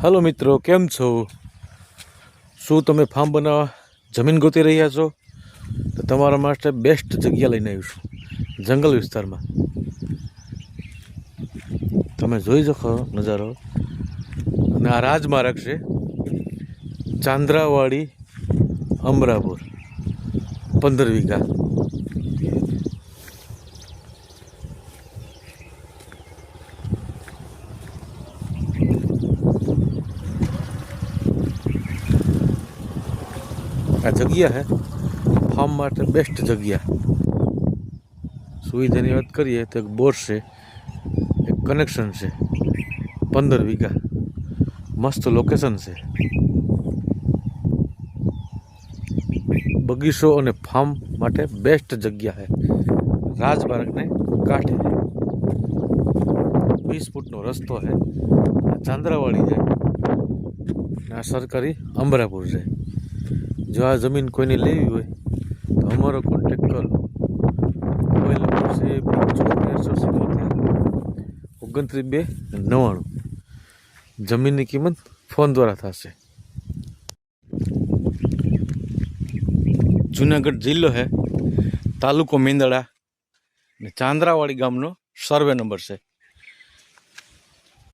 Hello मित्रों, केम छो? शू तमे फार्म बनावा जमीन गोती रह्या छो? तो तमारा माटे बेस्ट जग्या लईने आव्यो छुं, जंगल विस्तार में। तमे जोई शको नजारो। अने आ राजमार्ग छे चांद्रावाड़ी अमरापुर 15 वीघा। आ जग्या है फार्म माटे बेस्ट जग्या। सुविधानी बात करिए तो एक बोर से एक कनेक्शन से 15 वीघा मस्त लोकेशन से बगीचो और फार्म माटे बेस्ट जग्या है। राजमार्ग ने कांठे 20 फूटनो रस्तो है। चांद्रावाड़ी जाए आ सरकारी अमरापुर जाए। जो आ जमीन कोई ने लेवी हो तो हमारो कॉन्टेक्ट करो। मोबाइल नंबर से 2977 जमीन की कीमत फोन द्वारा थशे। जूनागढ़ जिल्लो है, तालुको मेंदड़ा ने चांद्रावाड़ी गामनो सर्वे नंबर से।